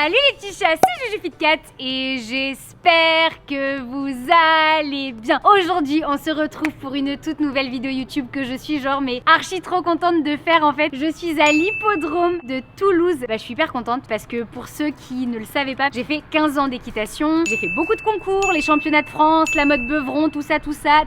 Salut les petits chats, c'est JujuFitCat et j'espère que vous allez bien. Aujourd'hui on se retrouve pour une toute nouvelle vidéo YouTube que je suis mais archi trop contente de faire en fait. Je suis à l'hippodrome de Toulouse. Je suis hyper contente parce que pour ceux qui ne le savaient pas, j'ai fait 15 ans d'équitation, j'ai fait beaucoup de concours, les championnats de France, la mode Beuvron, tout ça,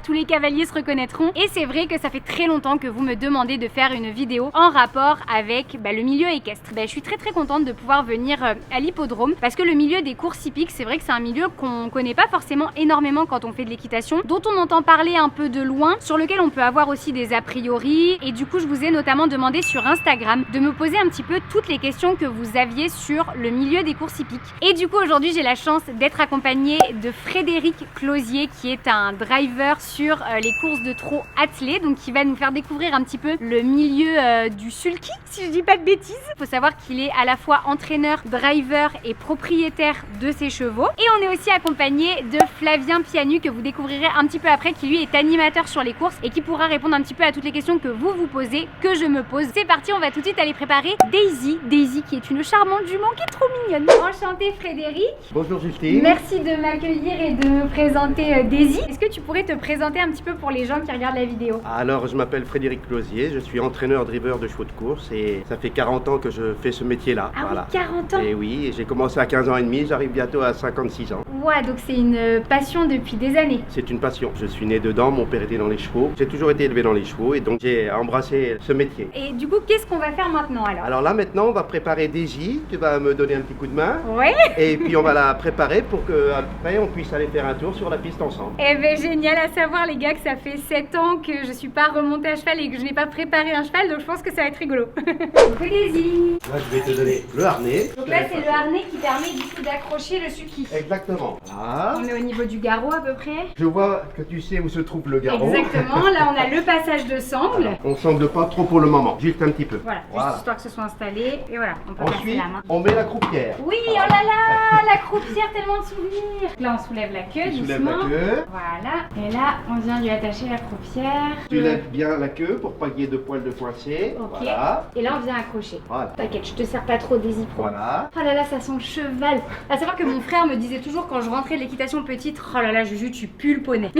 tous les cavaliers se reconnaîtront. Et c'est vrai que ça fait très longtemps que vous me demandez de faire une vidéo en rapport avec le milieu équestre. Je suis très contente de pouvoir venir à l'hippodrome parce que le milieu des courses hippiques, c'est vrai que c'est un milieu qu'on connaît pas forcément énormément quand on fait de l'équitation, dont on entend parler un peu de loin, sur lequel on peut avoir aussi des a priori. Et du coup je vous ai notamment demandé sur Instagram de me poser un petit peu toutes les questions que vous aviez sur le milieu des courses hippiques. Et du coup aujourd'hui j'ai la chance d'être accompagnée de Frédéric Closier qui est un driver sur les courses de trot attelées, donc qui va nous faire découvrir un petit peu le milieu du sulky, si je dis pas de bêtises. Il faut savoir qu'il est à la fois entraîneur, driver et propriétaire de ses chevaux. Et on est aussi accompagné de Flavien Pianu que vous découvrirez un petit peu après, qui lui est animateur sur les courses et qui pourra répondre un petit peu à toutes les questions que vous posez, que je me pose. C'est parti, on va tout de suite aller préparer Daisy. Daisy qui est une charmante jument qui est trop mignonne. Enchantée Frédéric. Bonjour Justine. Merci de m'accueillir et de me présenter Daisy. Est-ce que tu pourrais te présenter un petit peu pour les gens qui regardent la vidéo? Alors je m'appelle Frédéric Closier, je suis entraîneur driver de chevaux de course et ça fait 40 ans que je fais ce métier-là. Ah voilà. Oui, 40 ans. Et oui, j'ai commencé à 15 ans et demi, j'arrive bientôt à 56 ans. Ouais, donc c'est une passion depuis des années. C'est une passion, je suis né dedans, mon père était dans les chevaux, j'ai toujours été élevé dans les chevaux et donc j'ai embrassé ce métier. Et du coup, qu'est-ce qu'on va faire maintenant alors? Alors là maintenant, on va préparer Daisy, tu vas me donner un petit coup de main. Ouais. Et puis on va la préparer pour qu'après on puisse aller faire un tour sur la piste ensemble. Eh ben génial, à savoir les gars que ça fait 7 ans que je suis pas remontée à cheval et que je n'ai pas préparé un cheval, donc je pense que ça va être rigolo. Coucou Daisy. Là je vais te donner le harnais. Donc là c'est le harnais qui permet du coup d'accrocher le sulky. Exactement. Là. On est au niveau du garrot à peu près. Je vois que tu sais où se trouve le garrot. Exactement, là on a le passage de sangle. Alors, on sangle pas trop pour le moment, juste un petit peu. Voilà, juste histoire que ce soit installé. Et voilà, on peut passer la main. On met la croupière. Oui, oh là là, la croupière, tellement de souvenirs. Là on soulève la queue doucement. Soulève la queue. Voilà, et là on vient lui attacher la croupière. Tu lèves bien la queue pour pas qu'il y ait de poils de coincé. Ok, voilà. Et là on vient accrocher. Voilà. T'inquiète, je te sers pas trop Daisy Pro. Voilà. Oh là là, ça sent le cheval. À savoir que mon frère me disait toujours quand je rentrais de l'équitation petite, oh là là Juju, tu pues le poney.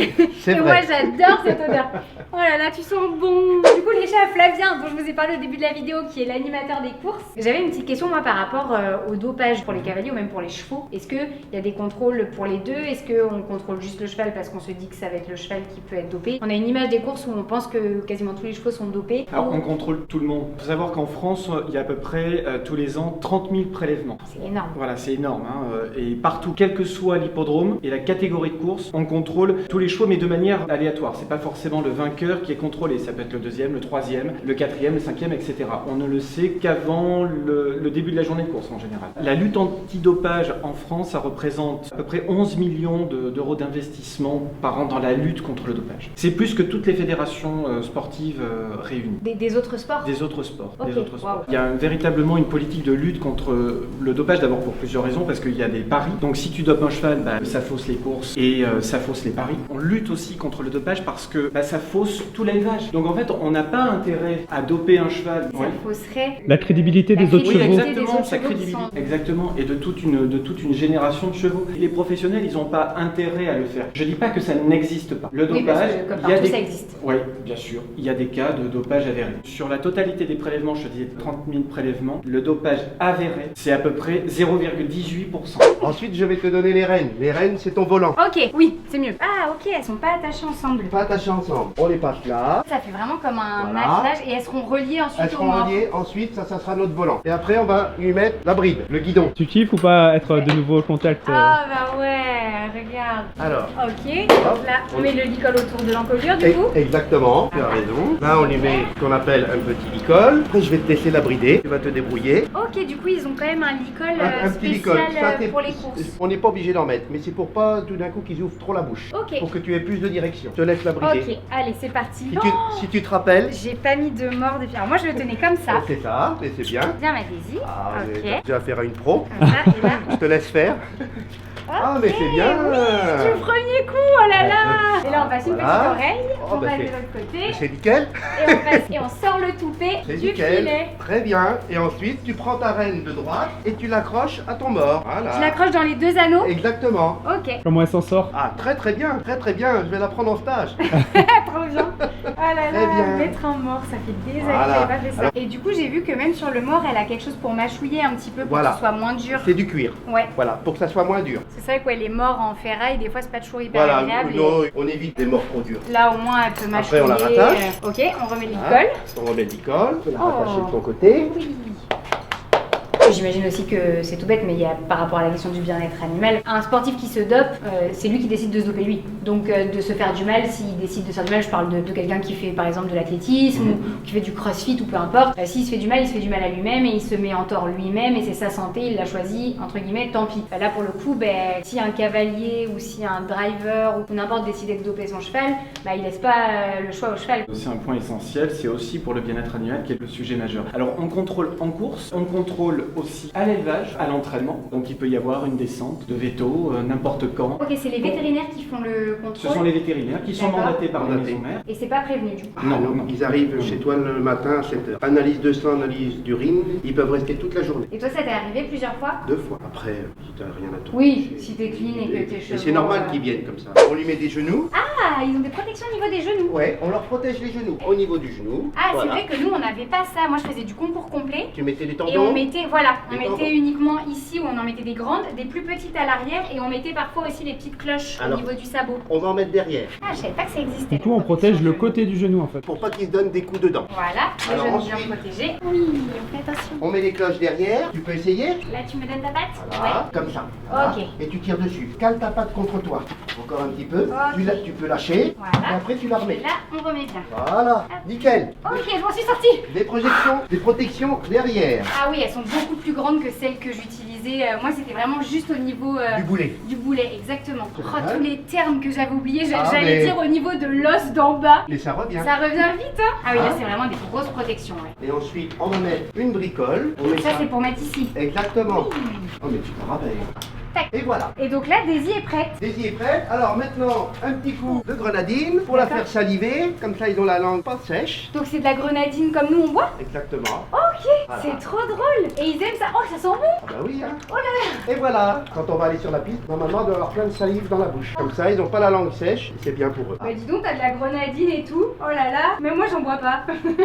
C'est vrai. Et moi j'adore cette odeur. Oh là là, tu sens bon. Du coup les chats, Flavien, dont je vous ai parlé au début de la vidéo, qui est l'animateur des courses. J'avais une petite question moi par rapport au dopage pour les cavaliers ou même pour les chevaux. Est-ce qu'il y a des contrôles pour les deux? Est-ce qu'on contrôle juste le cheval parce qu'on se dit que ça va être le cheval qui peut être dopé? On a une image des courses où on pense que quasiment tous les chevaux sont dopés. Alors on contrôle tout le monde. Il faut savoir qu'en France, il y a à peu près tous les ans 30 000 prélèvements. C'est énorme. Voilà, c'est énorme. Et partout, quel que soit l'hippodrome et la catégorie de course, on contrôle tous les chevaux, mais de manière aléatoire. C'est pas forcément le vainqueur qui est contrôlé. Ça peut être le deuxième, le troisième, le quatrième, le cinquième, etc. On ne le sait qu'avant le début de la journée de course en général. La lutte antidopage en France, ça représente à peu près 11 millions d'euros d'investissement par an dans la lutte contre le dopage. C'est plus que toutes les fédérations sportives réunies. Des autres sports? Des autres sports. Okay. Des autres sports. Wow. Il y a véritablement une politique de lutte contre le dopage, d'abord pour plusieurs raisons, parce qu'il y a des paris. Donc si tu dopes un cheval, ça fausse les courses et ça fausse les paris. On lutte aussi contre le dopage parce que ça fausse tout l'élevage. Donc en fait, on n'a pas intérêt à doper un cheval. Ça fausserait la crédibilité des autres chevaux. Oui, exactement, sa crédibilité. Exactement, et de toute une génération de chevaux. Les professionnels, ils n'ont pas intérêt à le faire. Je dis pas que ça n'existe pas. Le dopage, parce que, comme partout, ça existe. Oui, bien sûr. Il y a des cas de dopage avéré. Sur la totalité des prélèvements, je te disais 30 000 prélèvements, le dopage avéré, c'est à peu près 0,18%. Ensuite, je vais te donner les rênes. Les rênes, c'est ton volant. Ok, oui, c'est mieux. Ah ok, elles sont pas attachées ensemble. Pas attachées ensemble. On les passe là. Ça fait vraiment comme un Voilà. attelage et elles seront reliées ensuite Elles seront reliées. Ensuite, ça sera notre volant. Et après, on va lui mettre la bride, le guidon. Tu kiffes ou pas être de nouveau au contact Ah bah ouais, regarde. Alors. Ok, donc là on met le licol autour de l'encolure du coup. Exactement, tu as raison. Là, on lui met ce qu'on appelle un petit licol. Après, je vais te laisser la brider. Tu vas te débrouiller. Ok, du coup ils ont quand même un licol Un petit licol. spécial Ça, pour les courses. On n'est pas obligé d'en mettre, mais c'est pour pas tout d'un coup qu'ils ouvrent trop la bouche. Ok. Pour que tu aies plus de direction. Je te laisse la brider. Ok, allez c'est parti. Si tu te rappelles. J'ai pas mis de mort depuis. Alors moi je le tenais comme ça. C'est ça, mais c'est bien. Bien ma Daisy. Ah, ok. j'ai affaire à une pro. Comme ça, et là. Je te laisse faire. Ah, mais c'est bien. Oui, du premier coup, oh là là. Et là on passe une Voilà. petite oreille, Oh, on bah, va de c'est- l'autre côté. C'est nickel. Et on sort le tout. couper C'est du nickel. filet. Très bien. Et ensuite, tu prends ta renne de droite et tu l'accroches à ton mort. Voilà. Je l'accroche dans les deux anneaux. Exactement. Ok. Comment elle s'en sort? Ah, très bien, très bien. Je vais la prendre en stage. Trop bien. Oh là Très là, bien. mettre un mort, ça fait des années Voilà. que j'avais pas fait ça. Alors- Et du coup, j'ai vu que même sur le mort, elle a quelque chose pour mâchouiller un petit peu pour Voilà. que ce soit moins dur. C'est du cuir. Ouais. Voilà, pour que ça soit moins dur. C'est vrai que les morts en ferraille, des fois, c'est pas toujours hyper Voilà, agréable. non, on évite des morts trop durs. Et là, au moins, elle peut mâchouiller. Après, on la rattache. Ok, on remet Hein, l'icole. on remet l'icole, tu peux la Oh. rattacher de ton côté. Oui. J'imagine aussi que c'est tout bête, mais il y a par rapport à la question du bien-être animal, un sportif qui se dope, c'est lui qui décide de se doper lui. Donc de se faire du mal, s'il décide de se faire du mal, je parle de quelqu'un qui fait par exemple de l'athlétisme ou qui fait du crossfit ou peu importe. S'il se fait du mal, il se fait du mal à lui-même et il se met en tort lui-même et c'est sa santé, il l'a choisi, entre guillemets, tant pis. Là pour le coup, si un cavalier ou si un driver ou n'importe décidait de doper son cheval, il laisse pas le choix au cheval. C'est un point essentiel, c'est aussi pour le bien-être animal qui est le sujet majeur. Alors on contrôle en course, on contrôle aussi à l'élevage, à l'entraînement. Donc il peut y avoir une descente de veto n'importe quand. Ok, c'est les vétérinaires qui font le contrôle. Ce sont les vétérinaires qui sont D'accord. mandatés par les Mandatés. maisons mères. Et c'est pas prévenu du coup. Ah, Non, non, non. ils arrivent chez toi le matin à 7h. Analyse de sang, analyse d'urine, ils peuvent rester toute la journée. Et toi, ça t'est arrivé plusieurs fois? 2 fois. Après, si t'as rien à tout. Oui, si t'es clean et que tes cheveux. Et c'est normal qu'ils viennent comme ça. On lui met des genoux. Ah, ils ont des protections au niveau des genoux. Ouais, on leur protège les genoux. Au niveau du genou. Ah, voilà. c'est vrai que nous, on n'avait pas ça. Moi, je faisais du concours complet. Tu mettais les Et on tendons. mettait, voilà, on Les mettait tendons. uniquement ici où on en mettait des grandes, des plus petites à l'arrière et on mettait parfois aussi les petites cloches Alors. au niveau du sabot. On va en mettre derrière. Ah, je savais pas que ça existait. Du coup, on protège le côté du genou en fait. Pour pas qu'ils se donnent des coups dedans. Voilà, les Alors, genoux ensuite- bien protégés. Oui, on fait attention. On met les cloches derrière. Tu peux essayer. Là, tu me donnes ta patte? Voilà, comme ça. Voilà. Ok. Et tu tires dessus. Cale ta patte contre toi. Encore un petit peu. Ok. Tu peux lâcher. Voilà. Et après, tu la Ouais. remets. Et là, on remet bien. Voilà. Nickel. Ok, je m'en suis sortie. Des protections derrière. Ah oui, elles sont beaucoup plus grandes que celles que j'utilisais. Moi, c'était vraiment juste au niveau Du boulet. du boulet, exactement. Oh, Ouais. tous les termes que j'avais oubliés, Ah, j'allais mais- dire au niveau de l'os d'en bas. Et ça revient. Ça revient vite, hein? Ah oui, là, Ah. c'est vraiment des grosses protections, ouais. Et ensuite, on va mettre une bricole. On met Ça, c'est pour mettre ici. Exactement. Oh, mais tu te rappelles. Tac. Et voilà. Et donc là, Daisy est prête. Daisy est prête. Alors maintenant, un petit coup de grenadine pour la D'accord. faire saliver. Comme ça, ils ont la langue pas sèche. Donc c'est de la grenadine comme nous on boit. Exactement. Ok, Voilà. c'est trop drôle. Et ils aiment ça. Oh, ça sent bon. Ah bah oui, hein. Et voilà. Quand on va aller sur la piste, normalement, on doit avoir plein de salive dans la bouche. Comme ça, ils n'ont pas la langue sèche. Et c'est bien pour eux. Bah dis donc, t'as de la grenadine et tout. Oh là là. Mais moi, j'en bois pas.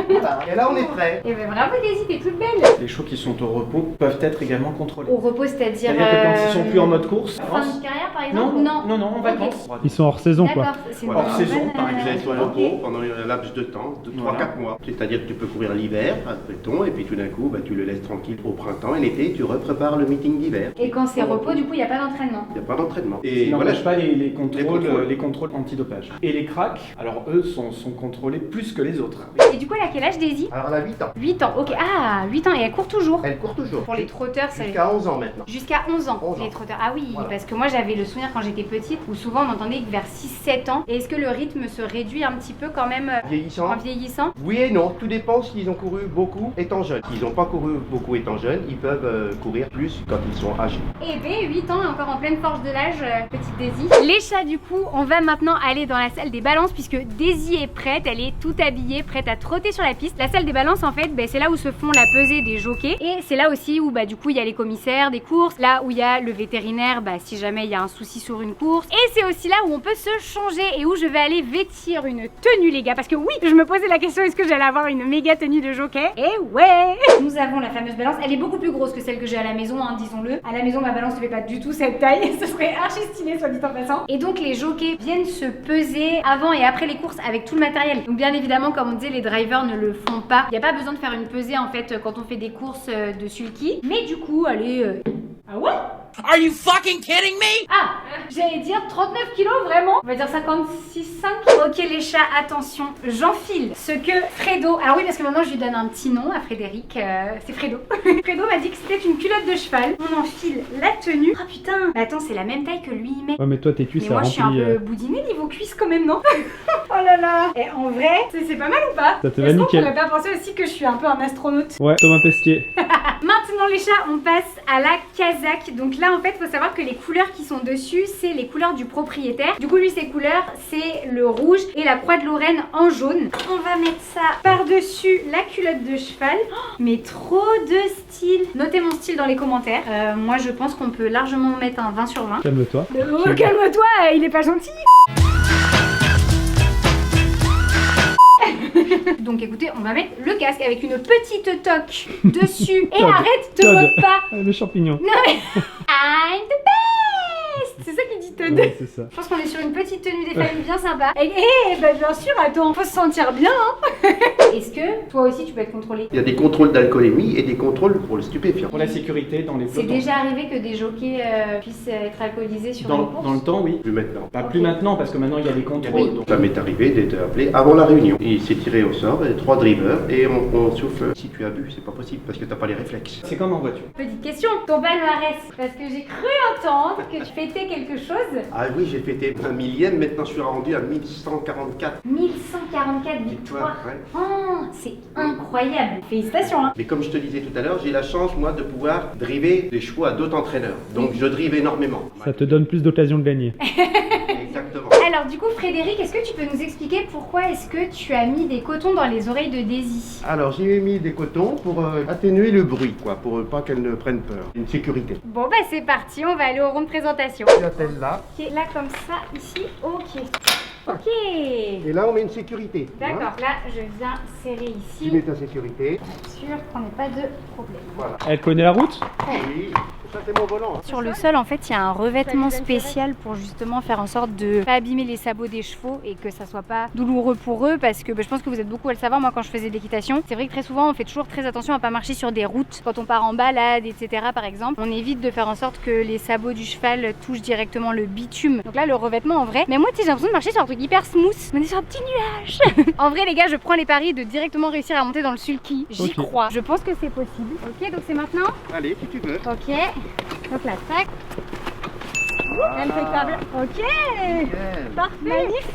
Voilà. Et là, on est prêt. Et ben bravo Daisy, t'es toute belle. Les chevaux qui sont au repos peuvent être également contrôlés. Au repos, c'est-à-dire. C'est-à-dire que quand ils sont plus en mode course, Fin de carrière par exemple? non, en Ok. vacances. Ils sont hors saison quoi. D'accord, c'est Voilà. une Hors saison, bonne, par Ils exemple. restent au ok. repos pendant un laps de temps, de 3-4 mois. C'est-à-dire que tu peux courir l'hiver, admettons, et puis tout d'un coup, bah, tu le laisses tranquille au printemps et l'été, tu reprépares le meeting d'hiver. Et quand c'est repos, du coup, il n'y a pas d'entraînement. Il n'y a pas d'entraînement. Et Et voilà. n'empêche pas les contrôles, Les contrôles. antidopage. Et les cracks, alors eux sont contrôlés plus que les autres. Et du coup, elle a quel âge Daisy? Alors elle a 8 ans. 8 ans, ok. Ah, 8 ans et elle court toujours. Elle court toujours. Pour les trotteurs, ça. Jusqu'à 11 ans maintenant. Jusqu'à 11 ans, 11 ans. les trotteurs. Ah oui, Voilà. parce que moi j'avais le souvenir quand j'étais petite où souvent on entendait que vers 6-7 ans. Et est-ce que le rythme se réduit un petit peu quand même Vieillissant. en vieillissant? Oui et non, tout dépend s'ils ont couru beaucoup étant jeunes. S'ils n'ont pas couru beaucoup étant jeunes, ils peuvent courir plus quand ils sont âgés. Eh ben 8 ans et encore en pleine force de l'âge, petite Daisy. Les chats du coup, on va maintenant aller dans la salle des balances puisque Daisy est prête, elle est toute habillée, prête à trotter sur la piste. La salle des balances en fait, c'est là où se font la pesée des jockeys et c'est là aussi où du coup il y a les commissaires des courses, là où il y a le vétérinaire si jamais il y a un souci sur une course et c'est aussi là où on peut se changer et où je vais aller vêtir une tenue les gars parce que oui, je me posais la question est-ce que j'allais avoir une méga tenue de jockey et ouais. Nous avons la fameuse balance, elle est beaucoup plus grosse que celle que j'ai à la maison, hein, disons-le. À la maison ma balance ne fait pas du tout cette taille, ce serait archi stylé soit dit en passant. Et donc les jockeys viennent se peser avant et après les courses avec tout le matériel. Donc bien évidemment comme on disait les drivers ne le font pas. Il n'y a pas besoin de faire une pesée en fait quand on fait des courses de sulky. Mais du coup allez... Ah ouais? Are you fucking kidding me? Ah, j'allais dire 39 kilos vraiment. On va dire 56,5. Ok les chats, attention, j'enfile ce que Fredo... Alors oui parce que maintenant je lui donne un petit nom à Frédéric, c'est Fredo. Fredo m'a dit que c'était une culotte de cheval. On enfile la tenue. Oh putain, mais attends c'est la même taille que lui il met. Ouais mais toi tes cuisses Mais ça moi je suis un remplit. peu boudinée niveau cuisse quand même non? Oh là là. Et en vrai, c'est pas mal ou pas? Ça te va Est-ce qu'on nickel. pourrait pas penser aussi que je suis un peu un astronaute? Ouais, Thomas Pesquet. Maintenant maintenant les chats, on passe à la casaque. Donc là en fait faut savoir que les couleurs qui sont dessus c'est les couleurs du propriétaire. Du coup lui ses couleurs c'est le rouge et la croix de Lorraine en jaune. On va mettre ça par-dessus la culotte de cheval. Oh, mais trop de style. Notez mon style dans les commentaires. Moi je pense qu'on peut largement mettre un 20 sur 20. Calme-toi. Oh, calme-toi, il est pas gentil. Donc écoutez, on va mettre le casque avec une petite toque dessus. Et Todd. arrête, te Todd. moque pas. Le champignon. Non mais I'm the best. C'est ça qu'il dit Todd. Ouais, c'est ça. Je pense qu'on est sur une petite tenue des familles bien sympa. Et bah bien sûr, attends, faut se sentir bien. Hein. Est-ce que toi aussi tu peux être contrôlé? Il y a des contrôles d'alcoolémie et des contrôles pour le stupéfiant. Pour la sécurité dans les C'est pelotons. déjà arrivé que des jockeys puissent être alcoolisés sur les courses? Dans le temps, oui. Plus maintenant. Pas plus maintenant parce que maintenant il y a des contrôles. donc- Ça m'est arrivé d'être appelé avant la réunion. Il s'est tiré au sort, 3 drivers, et on souffle. Si tu as bu, c'est pas possible parce que t'as pas les réflexes. C'est comme en voiture. Petite question, ton palmarès, parce que j'ai cru entendre que tu fêtais quelque chose. Ah oui, j'ai fêté un millième, maintenant je suis rendu à 1144. 1144 victoires. Ouais. Oh, c'est incroyable. Félicitations. Hein. Mais comme je te disais tout à l'heure, j'ai la chance moi de pouvoir driver des chevaux à d'autres entraîneurs. Donc je drive énormément. Ça te donne plus d'occasion de gagner. Exactement. Alors du coup, Frédéric, est-ce que tu peux nous expliquer pourquoi est-ce que tu as mis des cotons dans les oreilles de Daisy? Alors j'ai mis des cotons pour atténuer le bruit, quoi, pour pas qu'elle ne prenne peur. Une sécurité. Bon bah c'est parti, on va aller au rond de présentation. Tu attelles là. Ok, là comme ça, ici, ok. Ok. Et là on met une sécurité. D'accord, là je viens serrer Tu ici, mets ta sécurité. pour être sûr qu'on n'ait pas de problème. Voilà. Elle connaît la route? Oui. Ça c'est mon volant. Hein. Sur le sol, en fait, il y a un revêtement spécial pour justement faire en sorte de pas abîmer les sabots des chevaux et que ça soit pas douloureux pour eux parce que je pense que vous êtes beaucoup à le savoir. Moi, quand je faisais de l'équitation, c'est vrai que très souvent, on fait toujours très attention à pas marcher sur des routes. Quand on part en balade, etc., par exemple, on évite de faire en sorte que les sabots du cheval touchent directement le bitume. Donc là, le revêtement, en vrai, mais moi, tu sais, j'ai l'impression de marcher sur un truc hyper smooth. On est sur un petit nuage. En vrai, les gars, je prends les paris de directement réussir à monter dans le sulky. J'y Ok. crois. Je pense que c'est possible. Ok, donc c'est maintenant. Allez, si tu veux. Ok, donc là, tac. Impeccable. Ok, parfait. Magnifique.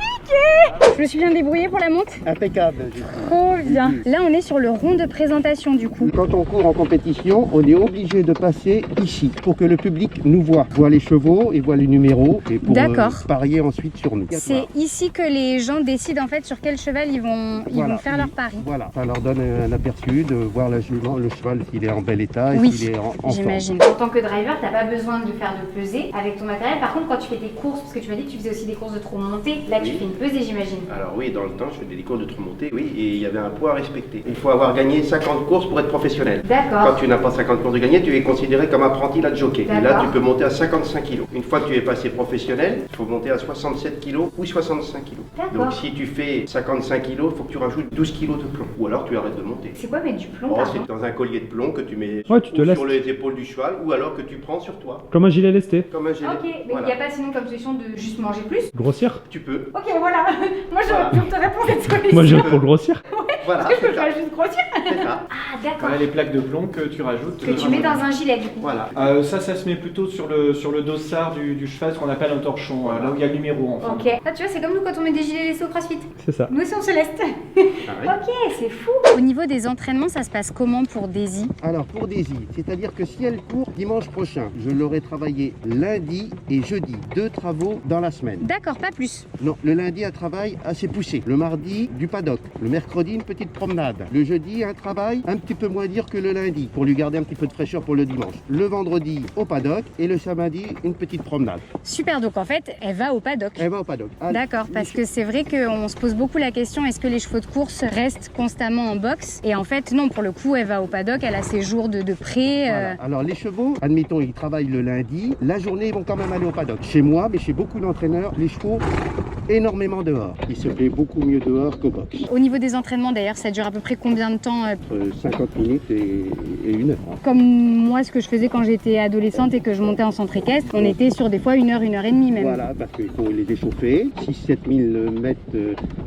Je me suis bien débrouillée pour la monte. Impeccable. Trop bien. Là, on est sur le rond de présentation du coup. Quand on court en compétition, on est obligé de passer ici pour que le public nous voit les chevaux et voit les numéros et pour D'accord. parier ensuite sur nous. C'est ici que les gens décident en fait sur quel cheval ils vont faire leur pari. Voilà, ça leur donne un aperçu de voir le cheval s'il est en bel état et Oui, s'il est en forme. j'imagine. En tant que driver, t'as pas besoin de faire de pesée avec ton matériel. Par contre, quand tu fais tes courses, parce que tu m'as dit que tu faisais aussi des courses de trot monté, là tu Oui. fais une pesée, j'imagine. Alors oui, dans le temps, je faisais des courses de trot monté, oui, et il y avait un poids à respecter. Il faut avoir gagné 50 courses pour être professionnel. Quand D'accord. tu n'as pas 50 courses de gagner, tu es considéré comme apprenti là de jockey. Et là, D'accord. tu peux monter à 55 kg. Une fois que tu es passé professionnel, il faut monter à 67 kg ou 65 kg. D'accord. Donc si tu fais 55 kg, il faut que tu rajoutes 12 kg de plomb. Ou alors tu arrêtes de monter. C'est quoi mettre du plomb Oh, pardon c'est dans un collier de plomb que tu mets Ouais, tu te ou laisses. sur les épaules du cheval ou alors que tu prends sur toi. Comme un gilet lesté. Comme un gilet. Ok, mais il Voilà. n'y a pas sinon comme solution de juste manger plus? Grossir? Tu peux. Ok, voilà. Moi, j'aurais pu te répondre cette solution. Moi j'aime pour grossir. Voilà, Est-ce que je c'est peux ça. pas juste grossir? C'est ça. Ah, d'accord. Voilà les plaques de plomb que tu rajoutes. Que tu mets dans un gilet du coup. Voilà. Ça se met plutôt sur le dossard du cheval, ce qu'on appelle un torchon, Voilà. là où il y a le numéro en fait. Ok. Là, tu vois, c'est comme nous quand on met des gilets laissés au crossfit. C'est ça. Nous aussi, on se laisse. Pareil. Ok, c'est fou. Au niveau des entraînements, ça se passe comment pour Daisy? Alors pour Daisy, c'est-à-dire que si elle court dimanche prochain, je l'aurai travaillé lundi et jeudi, 2 travaux dans la semaine. D'accord, pas plus. Non, le lundi un travail assez poussé, le mardi du paddock, le mercredi une petite promenade, le jeudi un travail un petit peu moins dur que le lundi pour lui garder un petit peu de fraîcheur pour le dimanche, le vendredi au paddock et le samedi une petite promenade. Super, donc en fait, elle va au paddock. Elle va au paddock. Allez, D'accord, parce que c'est vrai qu'on se pose beaucoup la question, est-ce que les chevaux de course restent constamment en boxe? Et en fait, non, pour le coup, elle va au paddock, elle a ses jours de pré. Voilà. Alors les chevaux, admettons, ils travaillent le lundi, la journée ils vont quand même aller au paddock. Chez moi, mais chez beaucoup d'entraîneurs, les chevaux énormément dehors. Il se fait beaucoup mieux dehors qu'au box. Au niveau des entraînements d'ailleurs, ça dure à peu près combien de temps? 50 minutes et 1 heure. Comme moi, ce que je faisais quand j'étais adolescente et que je montais en centre équestre, on était sur des fois 1 heure, 1 heure et demie même. Voilà, parce qu'il faut les échauffer. 6-7 000 mètres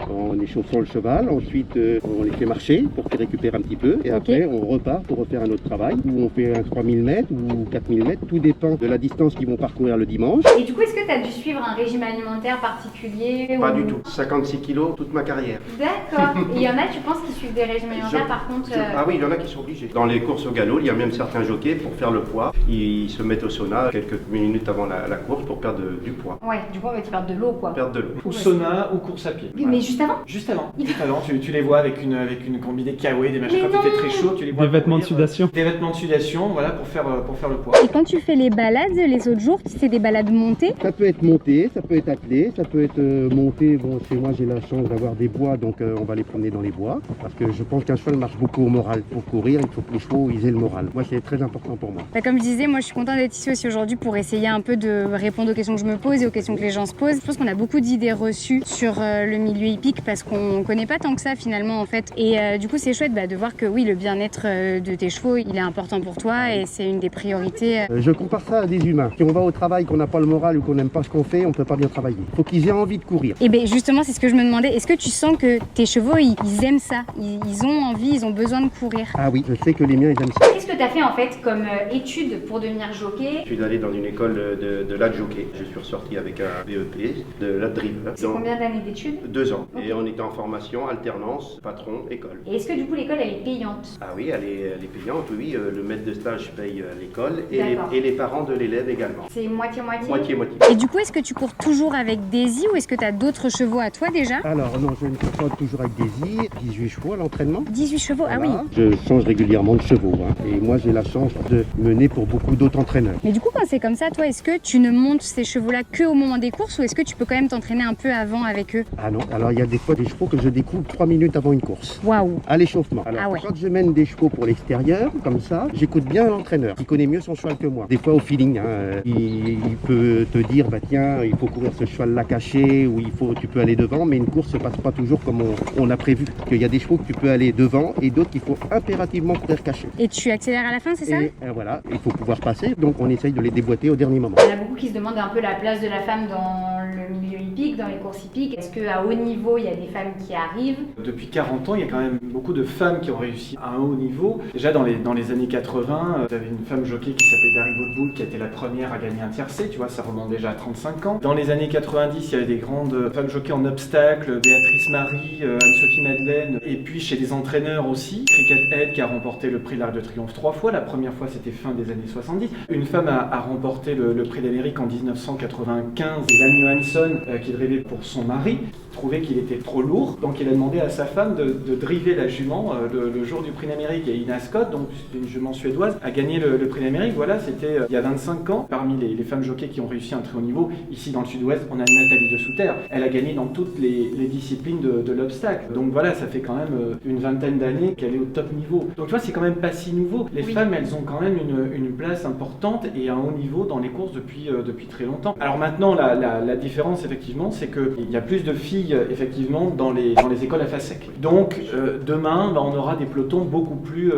en échauffant le cheval. Ensuite, on les fait marcher pour qu'ils récupèrent un petit peu. Et après, on repart pour refaire un autre travail. Ou on fait un 3 000 mètres ou 4 000 mètres. Tout dépend de la distance qu'ils vont parcourir le dimanche. Et du coup, est-ce que tu as dû suivre un régime alimentaire particulier léger Pas ou... du tout. 56 kilos toute ma carrière. D'accord. Et il y en a, tu penses, qui suivent des régimes alimentaires par contre Ah oui, il y en a qui sont obligés. Dans les courses au galop, il y a même certains jockeys pour faire le poids. Ils se mettent au sauna quelques minutes avant la course pour perdre du poids. Ouais, du coup, on va te perdre de l'eau, quoi. Perdre de l'eau. Ou sauna ou course à pied. Mais juste avant? Juste avant. Juste avant, tu les vois avec une combi des kawaii, des machins. Mais Quand il fait non. très chaud, tu les vois. Des vêtements de courir, sudation. Des vêtements de sudation, voilà, pour faire le poids. Et quand tu fais les balades les autres jours, c'est des balades montées? Ça peut être monté, ça peut être attelé, ça peut être monté. Bon, chez moi, j'ai la chance d'avoir des bois, donc on va les promener dans les bois. Parce que je pense qu'un cheval marche beaucoup au moral. Pour courir, il faut que les chevaux ils aient le moral. Moi, c'est très important pour moi. Bah, comme je disais, moi je suis contente d'être ici aussi aujourd'hui pour essayer un peu de répondre aux questions que je me pose et aux questions que les gens se posent. Je pense qu'on a beaucoup d'idées reçues sur le milieu hippique parce qu'on connaît pas tant que ça finalement en fait. Et du coup c'est chouette de voir que oui, le bien-être de tes chevaux il est important pour toi et c'est une des priorités. Je compare ça à des humains. Si on va au travail, qu'on n'a pas le moral ou qu'on n'aime pas ce qu'on fait, on peut pas bien travailler. Il faut qu'ils aient envie de courir. Et bien justement c'est ce que je me demandais, est-ce que tu sens que tes chevaux ils aiment ça, ils ont envie, ils ont besoin de courir? Ah oui, je sais que les miens ils aiment ça. Qu'est-ce que tu as fait en fait comme étude pour devenir jockey? Je suis allé dans une école de latte jockey. Je suis ressorti avec un BEP de latte driver. C'est combien d'années d'études? 2 ans. Ok. Et on était en formation, alternance, patron, école. Et est-ce que du coup l'école elle est payante? Ah oui, elle est payante, oui. Le maître de stage paye l'école D'accord. et les parents de l'élève également. C'est moitié-moitié? Moitié-moitié. Et du coup est-ce que tu cours toujours avec Daisy ou est-ce que tu as d'autres chevaux à toi déjà? Alors non, je ne cours pas toujours avec Daisy. 18 chevaux à l'entraînement. 18 chevaux, ah oui. Voilà. Je change régulièrement de chevaux. Et moi, j'ai la chance de mener pour beaucoup d'autres entraîneurs. Mais du coup, quand c'est comme ça, toi, est-ce que tu ne montes ces chevaux-là que au moment des courses ou est-ce que tu peux quand même t'entraîner un peu avant avec eux? Ah non, alors il y a des fois des chevaux que je découvre 3 minutes avant une course. Waouh! À l'échauffement. Alors, Ah ouais. quand je mène des chevaux pour l'extérieur, comme ça, j'écoute bien l'entraîneur, qui connaît mieux son cheval que moi. Des fois, au feeling, il peut te dire, bah tiens, il faut courir ce cheval-là caché, ou tu peux aller devant, mais une course se passe pas toujours comme on a prévu. Il y a des chevaux que tu peux aller devant et d'autres qu'il faut impérativement courir caché. Et tu accélères à la fin, c'est ça? Et voilà, il faut pouvoir passer, donc on essaye de les déboîter au dernier moment. Il y en a beaucoup qui se demandent un peu la place de la femme dans le milieu hippique, dans les courses hippiques. Est-ce qu'à haut niveau, il y a des femmes qui arrivent? Depuis 40 ans, il y a quand même beaucoup de femmes qui ont réussi à un haut niveau. Déjà dans les années 80, tu avais une femme jockey qui s'appelait Dari Boudboul qui a été la première à gagner un tiercé, tu vois, ça remonte déjà à 35 ans. Dans les années 90, il y avait des grandes femmes jockey en obstacle, Béatrice Marie, Anne-Sophie Madeleine, et puis chez des entraîneurs aussi, Cricket Head qui a remporté le prix de l'Arc de Triomphe 3 fois, la première fois c'était fin des années 70. Une femme a remporté le prix d'Amérique en 1995, et Lan Johansson qui drivait pour son mari, trouvait qu'il était trop lourd, donc il a demandé à sa femme de driver la jument le jour du prix d'Amérique. Et Ina Scott, donc une jument suédoise, a gagné le prix d'Amérique. Voilà, c'était il y a 25 ans. Parmi les femmes jockeys qui ont réussi à un très haut niveau, ici dans le sud-ouest, on a Nathalie de Souter. Elle a gagné dans toutes les disciplines de l'obstacle. Donc voilà, ça fait quand même une vingtaine d'années qu'elle est au top niveau. Donc tu vois, c'est quand même pas si nouveau. Les femmes, elles ont quand même une place importante et un haut niveau dans les courses depuis très longtemps. Alors maintenant, la différence, effectivement, c'est qu'il y a plus de filles, effectivement, dans les écoles à face sec. Donc demain, on aura des pelotons beaucoup plus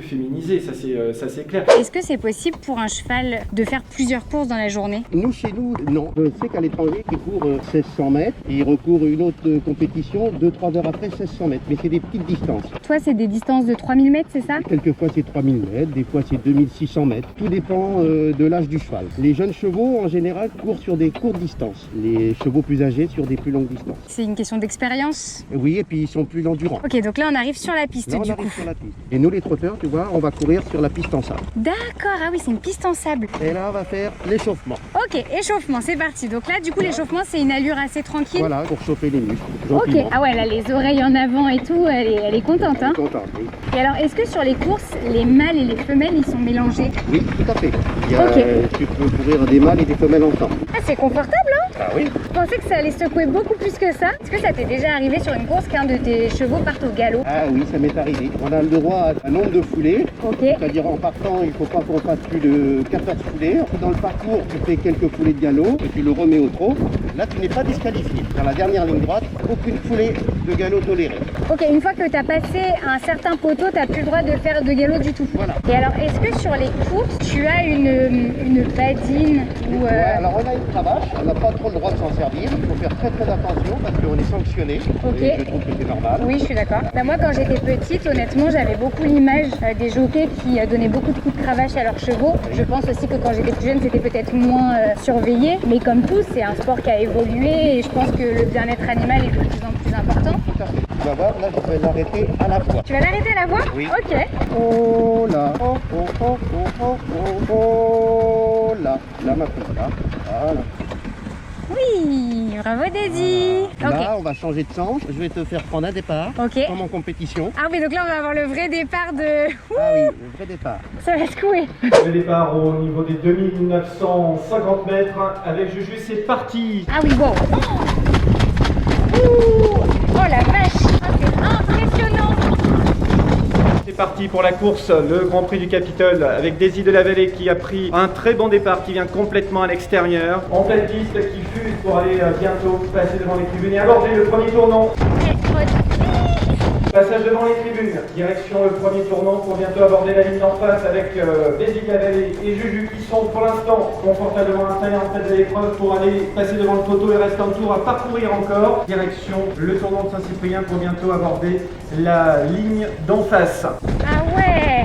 féminisés, ça c'est clair. Est-ce que c'est possible pour un cheval de faire plusieurs courses dans la journée? Nous, chez nous, non. Je sais qu'à l'étranger, ils courent 1600 mètres et ils recourent une autre compétition 2-3 heures après 1600 mètres. Mais c'est des petites distances. Toi, c'est des distances de 3000 mètres, c'est ça? Quelquefois, c'est 3000 mètres, des fois, c'est 2600 mètres. Tout dépend de l'âge du cheval. Les jeunes chevaux, en général, courent sur des courtes distances. Les chevaux plus âgés, sur des plus longues distances. C'est une question d'expérience? Oui, et puis ils sont plus endurants. Ok, donc là, on arrive sur la piste Là, on du arrive coup. sur la piste. Et nous, les trotteurs, tu vois, on va courir sur la piste en sable. D'accord, ah oui, c'est une piste en sable. Et là, on va faire l'échauffement. Ok, échauffement, c'est parti. Donc là, du coup, l'échauffement, c'est une allure assez tranquille. Voilà, pour chauffer les muscles. Ok, Gentiment. ah ouais, là, les oreilles en avant et tout, elle est contente, hein. Content, oui. Et alors, est-ce que sur les courses, les mâles et les femelles, ils sont mélangés? Oui, tout à fait. Ok. Tu peux courir des mâles et des femelles ensemble. Ah, c'est confortable, hein? Ah oui. Je pensais que ça allait secouer beaucoup plus que ça. Est-ce que ça t'est déjà arrivé sur une course qu'un de tes chevaux parte au galop? Ah oui, ça m'est arrivé. On a le droit à un nombre de foulées. Ok. C'est-à-dire en partant, il ne faut pas qu'on fasse plus de 14 foulées. Dans le parcours, tu fais quelques foulées de galop et tu le remets au trot. Là, tu n'es pas disqualifié. Dans la dernière ligne droite, aucune foulée de galop tolérée. Ok, une fois que tu as passé un certain poteau, tu n'as plus le droit de faire de galop du tout. Voilà. Et alors, est-ce que sur les courses, tu as une badine ou Ouais, alors on a une cravache, on n'a pas trop le droit de s'en servir. Il faut faire très très attention parce qu'on est sanctionné. Ok. Et je trouve que c'est normal. Oui, je suis d'accord. Bah, moi, quand j'étais petite, honnêtement, j'avais beaucoup l'image des jockeys qui donnaient beaucoup de coups de cravache à leurs chevaux. Je pense aussi que quand j'étais plus jeune, c'était peut-être moins surveillé. Mais comme tout, c'est un sport qui a évolué et je pense que le bien-être animal est de plus en plus important. Tout à fait. Tu vas voir, là, je vais l'arrêter à la fois. Tu vas l'arrêter à la voie? Oui. Ok. Oh là, oh oh oh oh oh oh oh là. Là, ma petite, là. Voilà. Oui, bravo Daisy. Ok. Là, on va changer de sens. Je vais te faire prendre un départ. Ok. Comme en compétition. Ah oui, donc là, on va avoir le vrai départ de... Ah oui, le vrai départ. Ça va secouer. Le départ au niveau des 2950 mètres avec Juju, c'est parti. Ah oui, wow. Ouh. Oh la vache. Ah, c'est impressionnant. C'est parti pour la course, le Grand Prix du Capitole avec Daisy de la Vallée qui a pris un très bon départ, qui vient complètement à l'extérieur. En pleine piste, qui fuse pour aller bientôt passer devant les tribunes et aborder le premier tournant. Passage devant les tribunes, direction le premier tournant pour bientôt aborder la ligne d'en face avec Daisy de la Vallée et Juju qui sont pour l'instant confortablement installés en tête de l'épreuve pour aller passer devant le poteau. Il reste un tour à parcourir encore. Direction le tournant de Saint-Cyprien pour bientôt aborder la ligne d'en face. Ah ouais.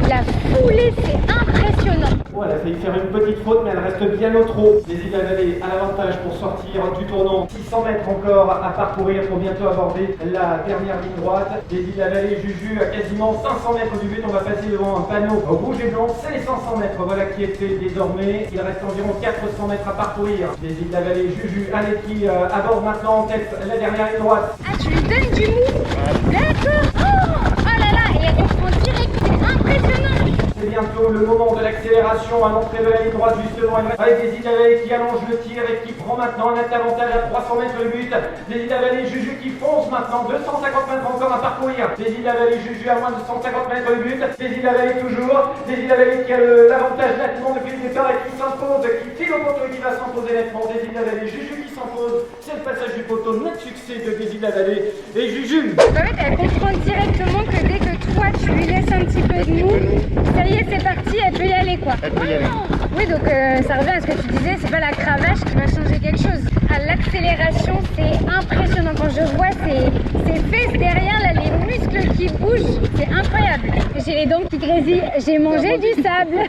La foulée, c'est impressionnant. Oh, elle a failli faire une petite faute, mais elle reste bien au trot. Daisy de la Vallée à l'avantage pour sortir du tournant. 600 mètres encore à parcourir pour bientôt aborder la dernière ligne droite. Daisy de la Vallée, Juju à quasiment 500 mètres du but. On va passer devant un panneau rouge et blanc. C'est les 500 mètres, voilà qui est fait désormais. Il reste environ 400 mètres à parcourir. Daisy de la Vallée, Juju, allez qui aborde maintenant en tête la dernière ligne droite. Ah, tu lui donnes du mou. D'accord. Oh là là, et elle comprend direct, c'est impressionnant. C'est bientôt le moment de l'accélération à l'entrée de la ligne droite justement. Avec Daisy de la Vallée qui allonge le tir et qui prend maintenant un net avantage à 300 mètres le but. Daisy de la Vallée, Juju qui fonce maintenant. 250 mètres encore à parcourir. Daisy de la Vallée, Juju à moins de 150 mètres le but. Daisy de la Vallée toujours. Daisy de la Vallée qui a l'avantage nettement depuis le départ et qui s'impose, qui file au poteau et qui va s'imposer nettement. Daisy de la Vallée, Juju qui s'impose. C'est le passage du poteau, net succès de Daisy de la Vallée et Juju. En fait, elle comprend directement que dès que toi tu lui laisses un petit peu de mou, ça y est, c'est parti, elle peut y aller quoi. Elle peut y aller. Oui, donc ça revient à ce que tu disais, c'est pas la cravache qui va changer quelque chose. À l'accélération, c'est impressionnant. Quand je vois ces fesses derrière, là, les muscles qui bougent, c'est incroyable. J'ai les dents qui grésillent, j'ai mangé du sable.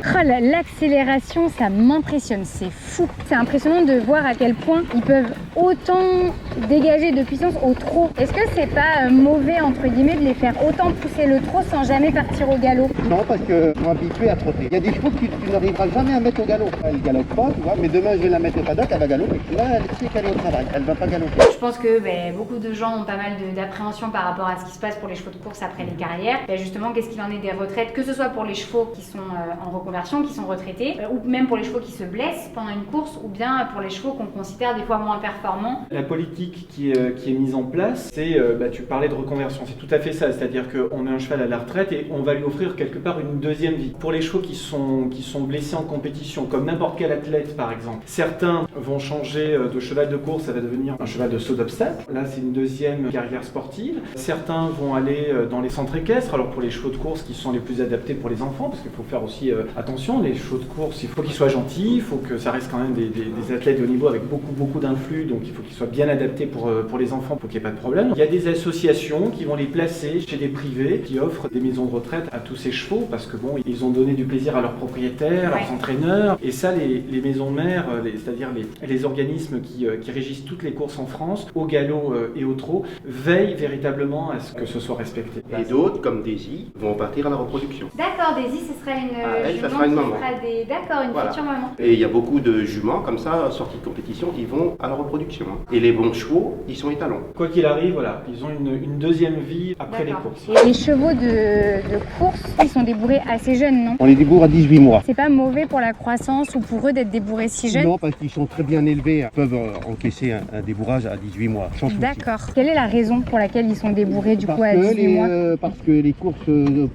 Oh, l'accélération, ça m'impressionne, c'est fou. C'est impressionnant de voir à quel point ils peuvent autant dégager de puissance au trot. Est-ce que c'est pas mauvais, entre guillemets, de les faire autant pousser le trot sans jamais partir au galop? Non, parce qu'ils sont habitués à trotter. Il y a des chevaux que tu n'arriveras jamais à mettre au galop. Elle galope pas, tu vois, mais demain je vais la mettre au paddock, elle va galoper. Là, elle sait qu'elle est au travail, elle va pas galoper. Je pense que beaucoup de gens ont pas mal d'appréhension par rapport à ce qui se passe pour les chevaux de course après les carrières. Justement, qu'est-ce qu'il en est des retraites, que ce soit pour les chevaux qui sont en reconversion, qui sont retraités, ou même pour les chevaux qui se blessent pendant une course, ou bien pour les chevaux qu'on considère des fois moins performants. La politique qui est mise en place, c'est, tu parlais de reconversion, c'est tout à fait ça, c'est-à-dire qu'on met un cheval à la retraite et on va lui offrir quelque part une deuxième vie. Pour les chevaux qui sont blessés en compétition, comme n'importe quel athlète par exemple, certains vont changer de cheval de course, ça va devenir un cheval de saut d'obstacle, là c'est une deuxième carrière sportive. Certains vont aller dans les centres équestres, alors pour les chevaux de course qui sont les plus adaptés pour les enfants, parce qu'il faut faire aussi attention, les chevaux de course, il faut qu'ils soient gentils, il faut que ça reste quand même des athlètes de haut niveau avec beaucoup d'influx, donc il faut qu'ils soient bien adaptés pour les enfants, pour qu'il n'y ait pas de problème. Il y a des associations qui vont les placer chez des privés, qui offrent des maisons de retraite à tous ces chevaux, parce que bon, ils ont donné du plaisir à leurs propriétaires, à leurs entraîneurs, et ça les maisons mères, c'est-à-dire les organismes qui régissent toutes les courses en France, au galop et au trot, veillent véritablement à ce que ce soit respecté. Et d'autres, comme Daisy, vont partir à la reproduction. D'accord, Daisy, ce sera une elle, ça jument sera une qui maman. fera D'accord, une Voilà. future maman. Et il y a beaucoup de juments comme ça, sortis de compétition, qui vont à la reproduction. Et les bons chevaux, ils sont étalons. Quoi qu'il arrive, voilà, ils ont une deuxième vie après les courses. Et les chevaux de course, ils sont débourrés assez jeunes, non? On les débourre à 18 mois. C'est pas mauvais pour la croissance ou pour eux d'être débourrés si jeunes? Non, parce qu'ils sont très bien élevés, ils peuvent encaisser un débourrage à 18 mois, sans souci. D'accord. Quelle est la raison pour laquelle ils sont débourrés du coup à 18 mois? Parce que les courses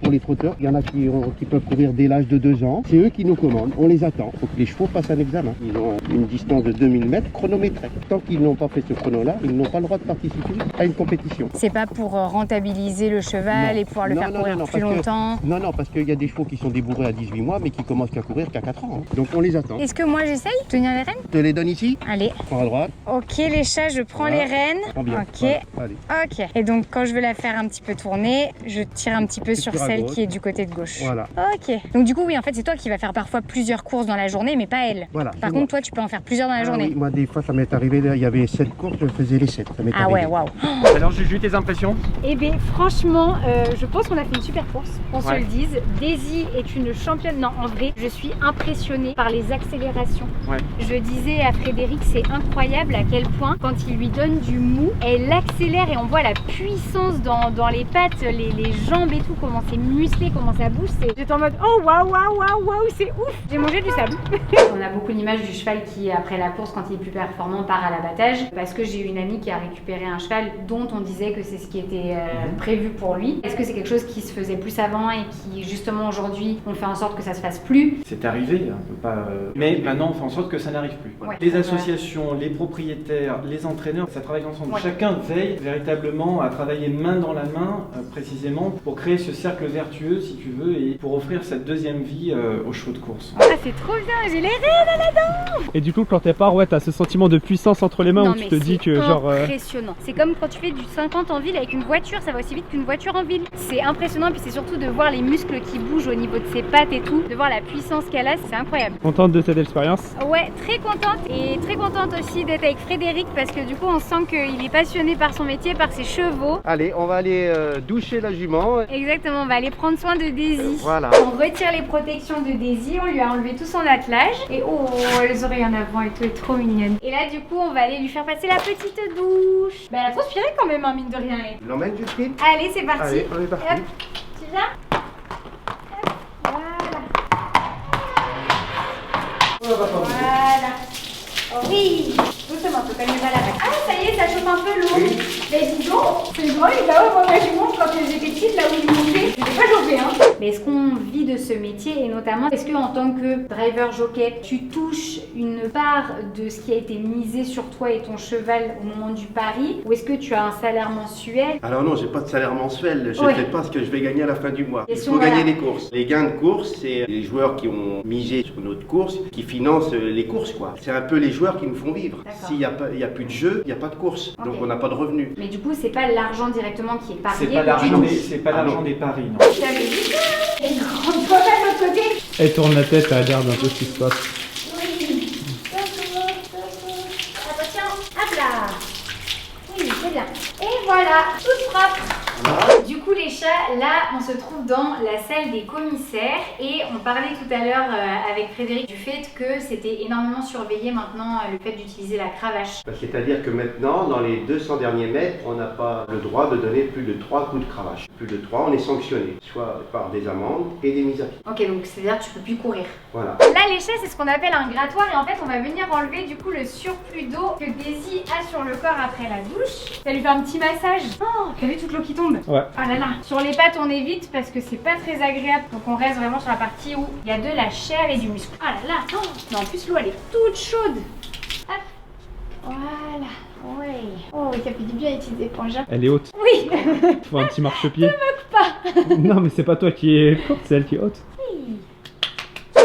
pour les trotteurs, il y en a qui peuvent courir dès l'âge de 2 ans. C'est eux qui nous commandent, on les attend. Il faut que les chevaux passent un examen. Ils ont une distance de 2000 mètres chronométrée. Tant tant qu'ils n'ont pas fait ce chrono-là, ils n'ont pas le droit de participer à une compétition. C'est pas pour rentabiliser le cheval et pouvoir le faire courir plus longtemps. Non, parce qu'il y a des chevaux qui sont débourrés à 18 mois, mais qui commencent qu'à courir qu'à 4 ans. Hein. Donc on les attend. Est-ce que moi j'essaye de tenir les rênes? Je te les donne ici. Allez. Prends à droite. Ok les chats, je prends les rênes. Prends bien. Ok. Voilà. Allez. Ok. Et donc quand je veux la faire un petit peu tourner, je tire un petit peu sur tires à celle gauche. qui est du côté de gauche. Voilà. Ok. Donc du coup oui, en fait c'est toi qui vas faire parfois plusieurs courses dans la journée, mais pas elle. Voilà. Par contre toi tu peux en faire plusieurs dans la journée. Oui, moi des fois ça m'est arrivé, là, il y avait 7 courses, je faisais les 7. Ça m'est Ah arrivé. ouais, waouh. Alors Juju, tes impressions? Eh bien franchement, je pense qu'on a fait une super course, qu'on se Ouais. le dise. Daisy est une championne. Non, en vrai, je suis impressionnée par les accélérations. Ouais. Je disais à Frédéric, c'est incroyable à quel point, quand il lui donne du mou, elle accélère et on voit la puissance dans les pattes, les jambes et tout, comment c'est musclé, comment ça bouge. J'étais en mode, oh waouh, waouh, waouh, waouh, c'est ouf. J'ai mangé du sable. On a beaucoup l'image du cheval qui, après la course, quand il est plus performant, part à l'abattage. Parce que j'ai eu une amie qui a récupéré un cheval dont on disait que c'est ce qui était prévu pour lui. Est-ce que c'est quelque chose qui se faisait plus avant et qui, justement, aujourd'hui, on fait en sorte que ça se fasse plus? C'est arrivé, on peut pas. Mais maintenant, on fait en sorte que ça n'arrive plus. Ouais. Les associations, les propriétaires, les entraîneurs, ça travaille ensemble. Ouais. Chacun veille véritablement à travailler main dans la main, précisément pour créer ce cercle vertueux, si tu veux, et pour offrir cette deuxième vie aux chevaux de course. Ah, c'est trop bien, j'ai les rênes là-dedans. Et du coup, quand t'es part, ouais, t'as ce sentiment de puissance entre les mains Non, où tu mais te dis c'est que genre. impressionnant. C'est comme quand tu fais du 50 en ville avec une voiture, ça va aussi vite qu'une voiture en ville. C'est impressionnant, puis c'est surtout de voir les muscles qui bougent au niveau de ses pattes et tout, de voir la puissance qu'elle a, c'est incroyable. Contente de cette expérience? Ouais, très contente et très contente aussi d'être avec Frédéric parce que du coup on sent qu'il est passionné par son métier, par ses chevaux. Allez, on va aller doucher la jument. Exactement, on va aller prendre soin de Daisy. Voilà. On retire les protections de Daisy, on lui a enlevé tout son attelage et oh, les oreilles en avant et tout est trop mignonne. Et là du coup on va aller lui faire passer la petite douche. Bah elle a transpiré quand même, hein, mine de rien. Tu l'emmènes, Justine? Allez, c'est parti. Allez, on est parti. Hop, tu viens? Hop, voilà. Voilà. Oh oui. Doucement, faut calmer pas la vague. Ah, ça y est, ça chauffe un peu l'eau. Oui. Mais dis donc, c'est drôle, là-haut, moi, je monte quand j'étais petite, là où il montait. J'étais pas chauffée, hein. Mais est-ce qu'on vit de ce métier et notamment, est-ce que en tant que driver jockey, tu touches une part de ce qui a été misé sur toi et ton cheval au moment du pari, ou est-ce que tu as un salaire mensuel? Alors non, j'ai pas de salaire mensuel, je Ouais. sais pas ce que je vais gagner à la fin du mois. Il Question, faut gagner voilà. des courses. Les gains de course, c'est les joueurs qui ont misé sur notre course, qui financent les courses, quoi. C'est un peu les joueurs qui nous font vivre. D'accord. S'il n'y a, y a plus de jeu, il n'y a pas de course. Ok. Donc on n'a pas de revenus. Mais du coup, c'est pas l'argent directement qui est parié. C'est pas que l'argent tu des, touches. c'est pas Ah l'argent non. des paris, non. J'avais dit ça. Et quand tu vois pas de l'autre côté. Elle tourne la tête, elle regarde un peu ce qui se passe. Oui. Attention. Hop là. Oui, c'est bien. Et voilà, tout propre. Voilà. Du coup les chats, là on se trouve dans la salle des commissaires et on parlait tout à l'heure avec Frédéric du fait que c'était énormément surveillé maintenant le fait d'utiliser la cravache. C'est-à-dire que maintenant, dans les 200 derniers mètres, on n'a pas le droit de donner plus de 3 coups de cravache. Plus de 3, on est sanctionné, soit par des amendes et des mises à pied. Ok, donc c'est-à-dire que tu peux plus courir. Voilà. Là les chats c'est ce qu'on appelle un grattoir et en fait on va venir enlever du coup le surplus d'eau que Daisy a sur le corps après la douche. Ça lui fait un petit massage. Oh, t'as vu toute l'eau qui tombe? Ouais. Oh là là. Sur les pattes on évite parce que c'est pas très agréable. Donc on reste vraiment sur la partie où il y a de la chair et du muscle. Oh là là. Oh. Mais en plus l'eau elle est toute chaude. Hop. Voilà. Ouais. Oh ça fait du bien les petites éponges. Elle est haute. Oui. Faut un petit marchepied. Non, mais c'est pas toi qui es courte, c'est elle qui est haute.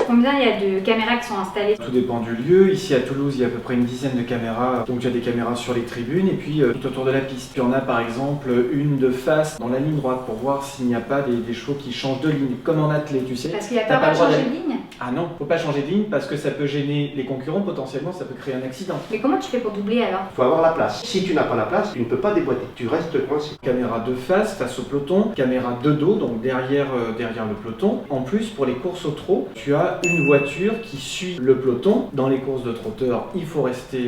Combien il y a de caméras qui sont installées? Tout dépend du lieu. Ici à Toulouse, il y a à peu près une dizaine de caméras. Donc il y a des caméras sur les tribunes et puis tout autour de la piste. Puis on a par exemple une de face dans la ligne droite pour voir s'il n'y a pas des chevaux qui changent de ligne, comme en attelé, tu sais. Parce qu'il y a T'as pas le droit de d'aller- changer de ligne. Ah non, faut pas changer de ligne parce que ça peut gêner les concurrents potentiellement, ça peut créer un accident. Mais comment tu fais pour doubler alors? Il faut avoir la place. Si tu n'as pas la place, tu ne peux pas déboîter. Tu restes coincé. Caméra de face au peloton, caméra de dos, donc derrière le peloton. En plus, pour les courses au trot, tu as une voiture qui suit le peloton. Dans les courses de trotteurs, il faut rester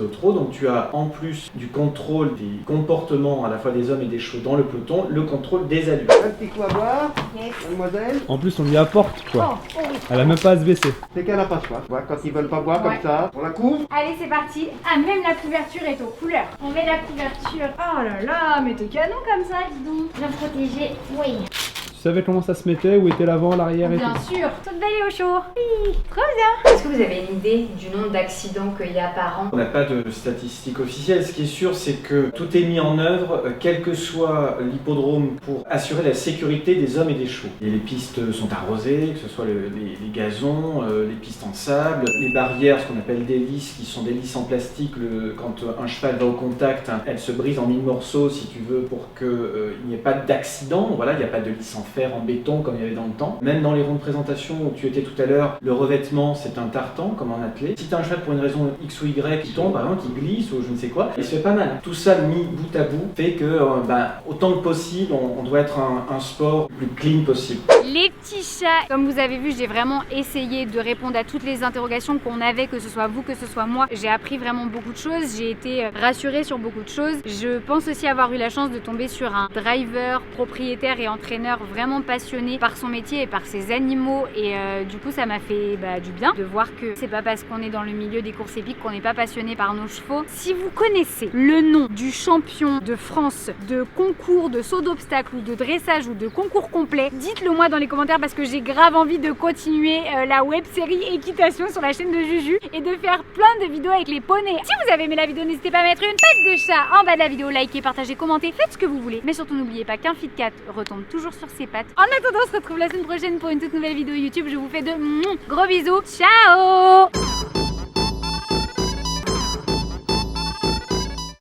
au trot. Donc tu as en plus du contrôle des comportements à la fois des hommes et des chevaux dans le peloton, le contrôle des allures. Un petit coup à boire, Yes. mademoiselle. En plus, on lui apporte quoi. Oh, oui. Elle a même pas à se baisser. C'est qu'elle n'a pas soif. Voilà, quand ils veulent pas boire Ouais. comme ça, on la couvre. Allez, c'est parti. Ah, même la couverture est aux couleurs. On met la couverture. Oh là là, mais t'es canon comme ça, dis donc. Bien protégé. Oui. savais comment ça se mettait, où était l'avant, l'arrière et Bien tout? sûr, toute belle et au chaud. Oui, trop bien. Est-ce que vous avez une idée du nombre d'accidents qu'il y a par an? On n'a pas de statistiques officielles. Ce qui est sûr, c'est que tout est mis en œuvre, quel que soit l'hippodrome, pour assurer la sécurité des hommes et des chevaux. Et les pistes sont arrosées, que ce soit les gazons, les pistes en sable, les barrières, ce qu'on appelle des lisses, qui sont des lisses en plastique. Quand un cheval va au contact, elle se brise en 1000 morceaux, si tu veux, pour qu'il n'y ait pas d'accident. Voilà, il n'y a pas de lisse en fer, en béton, comme il y avait dans le temps. Même dans les rondes de présentation où tu étais tout à l'heure, le revêtement, c'est un tartan, comme en attelé. Si tu as un cheval pour une raison X ou Y qui tombe, par exemple, qui glisse ou je ne sais quoi, il se fait pas mal. Tout ça mis bout à bout fait que, autant que possible, on doit être un sport le plus clean possible. Les petits chats, comme vous avez vu, j'ai vraiment essayé de répondre à toutes les interrogations qu'on avait, que ce soit vous, que ce soit moi. J'ai appris vraiment beaucoup de choses, j'ai été rassurée sur beaucoup de choses. Je pense aussi avoir eu la chance de tomber sur un driver, propriétaire et entraîneur vraiment passionné par son métier et par ses animaux. Et du coup, ça m'a fait du bien de voir que c'est pas parce qu'on est dans le milieu des courses épiques qu'on n'est pas passionné par nos chevaux. Si vous connaissez le nom du champion de France de concours de saut d'obstacle ou de dressage ou de concours complet, dites-le moi dans les commentaires parce que j'ai grave envie de continuer la web série équitation sur la chaîne de Juju et de faire plein de vidéos avec les poneys. Si vous avez aimé la vidéo, n'hésitez pas à mettre une tête de chat en bas de la vidéo, likez, partagez, commentez, faites ce que vous voulez. Mais surtout n'oubliez pas qu'un Fit Cat retombe toujours sur ses pattes. En attendant, on se retrouve la semaine prochaine pour une toute nouvelle vidéo YouTube. Je vous fais de gros bisous. Ciao!